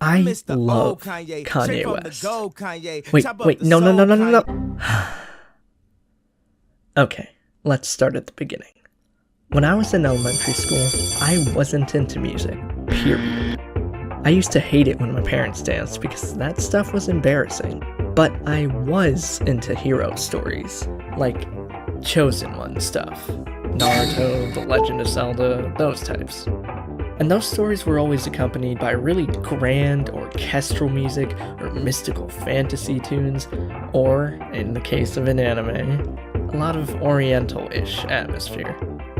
I love Kanye West. Wait, no. Okay, let's start at the beginning. When I was in elementary school, I wasn't into music, period. I used to hate it when my parents danced because that stuff was embarrassing. But I was into hero stories, like Chosen One stuff. Naruto, The Legend of Zelda, those types. And those stories were always accompanied by really grand orchestral music or mystical fantasy tunes, or, in the case of an anime, a lot of oriental-ish atmosphere.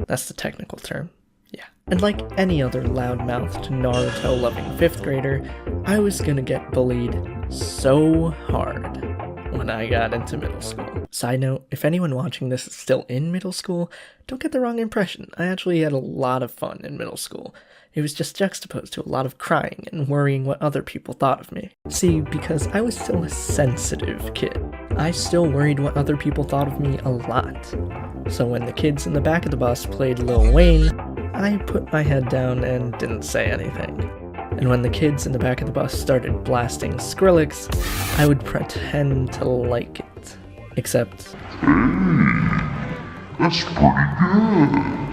That's the technical term. Yeah. And like any other loudmouthed Naruto-loving 5th grader, I was gonna get bullied so hard when I got into middle school. Side note, if anyone watching this is still in middle school, don't get the wrong impression. I actually had a lot of fun in middle school. It was just juxtaposed to a lot of crying and worrying what other people thought of me. See, because I was still a sensitive kid, I still worried what other people thought of me a lot. So when the kids in the back of the bus played Lil Wayne, I put my head down and didn't say anything. And when the kids in the back of the bus started blasting Skrillex, I would pretend to like it. Except... That's pretty good.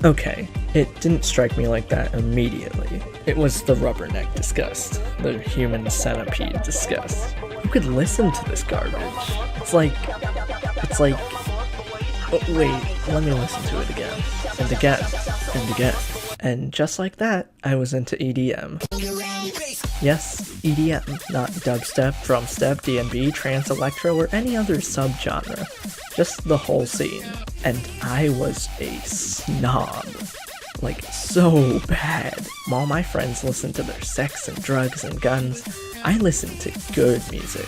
Okay, it didn't strike me like that immediately. It was the rubberneck disgust, the human centipede disgust. Who could listen to this garbage? It's like, oh wait, let me listen to it again, and again, and again. And just like that, I was into EDM. Yes, EDM, not dubstep, drumstep, D&B, trance, electro, or any other subgenre. Just the whole scene. And I was a snob. Like, so bad. While my friends listened to their sex and drugs and guns, I listened to good music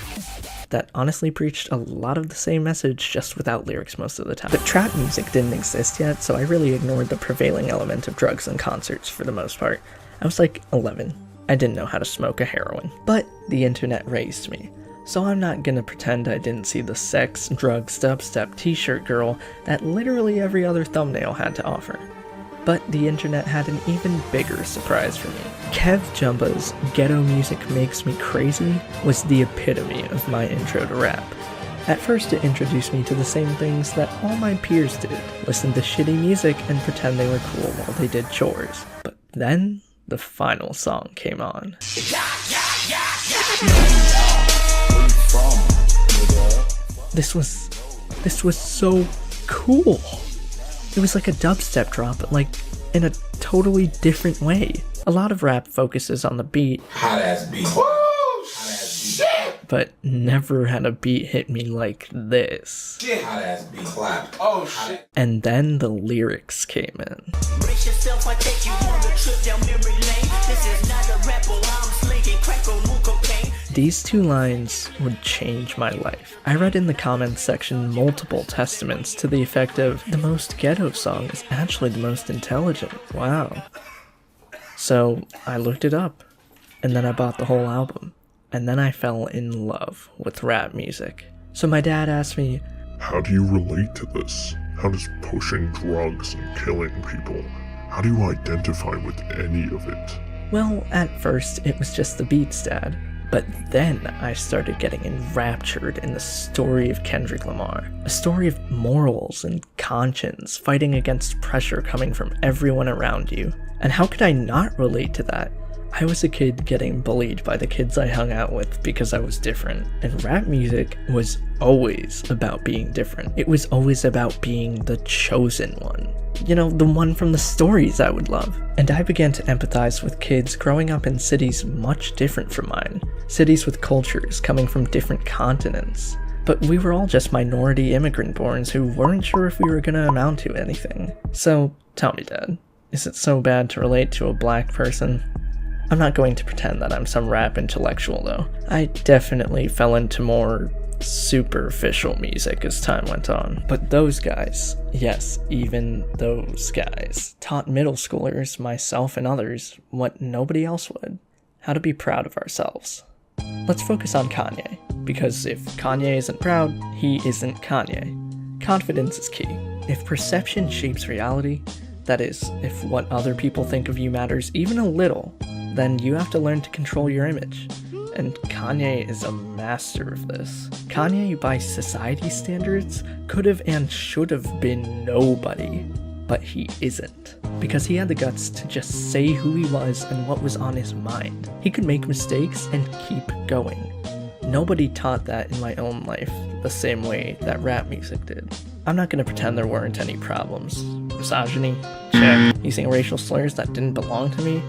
that honestly preached a lot of the same message, just without lyrics most of the time. But trap music didn't exist yet, so I really ignored the prevailing element of drugs and concerts for the most part. I was like 11. I didn't know how to smoke a heroin. But the internet raised me. So I'm not gonna pretend I didn't see the sex, drugs, dubstep, t-shirt girl that literally every other thumbnail had to offer. But the internet had an even bigger surprise for me. Kev Jumba's Ghetto Music Makes Me Crazy was the epitome of my intro to rap. At first it introduced me to the same things that all my peers did, listen to shitty music and pretend they were cool while they did chores. But then, the final song came on. This was so cool. It was like a dubstep drop, but like in a totally different way. A lot of rap focuses on the beat. Hot ass beat. But never had a beat hit me like this. Hot ass beat. Clap. Oh shit. And then the lyrics came in. Brace yourself, I take you on a trip down memory lane. This is not a rap, I'm slinging crack or cocaine. These two lines would change my life. I read in the comments section multiple testaments to the effect of, the most ghetto song is actually the most intelligent. Wow. So I looked it up, and then I bought the whole album, and then I fell in love with rap music. So my dad asked me, How do you relate to this? How does pushing drugs and killing people, how do you identify with any of it? well, at first it was just the beats, Dad. But then I started getting enraptured in the story of Kendrick Lamar. A story of morals and conscience fighting against pressure coming from everyone around you. And how could I not relate to that? I was a kid getting bullied by the kids I hung out with because I was different. And rap music was always about being different. It was always about being the chosen one. You know, the one from the stories I would love. And I began to empathize with kids growing up in cities much different from mine. Cities with cultures coming from different continents. But we were all just minority immigrant-borns who weren't sure if we were gonna amount to anything. So, tell me, Dad, is it so bad to relate to a black person? I'm not going to pretend that I'm some rap intellectual, though. I definitely fell into more superficial music as time went on. But those guys, yes, even those guys, taught middle schoolers, myself and others, what nobody else would. How to be proud of ourselves. Let's focus on Kanye, because if Kanye isn't proud, he isn't Kanye. Confidence is key. If perception shapes reality, that is, if what other people think of you matters even a little, then you have to learn to control your image. And Kanye is a master of this. Kanye, by society standards, could have and should have been nobody, but he isn't. Because he had the guts to just say who he was and what was on his mind. He could make mistakes and keep going. Nobody taught that in my own life the same way that rap music did. I'm not gonna pretend there weren't any problems. Misogyny? Check. Using racial slurs that didn't belong to me?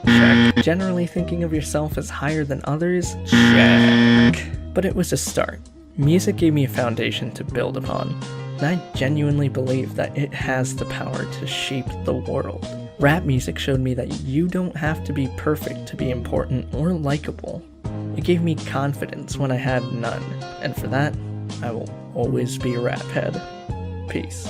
Check. Generally thinking of yourself as higher than others? Check. But it was a start. Music gave me a foundation to build upon, and I genuinely believe that it has the power to shape the world. Rap music showed me that you don't have to be perfect to be important or likable. It gave me confidence when I had none, and for that, I will always be a rap head. Peace.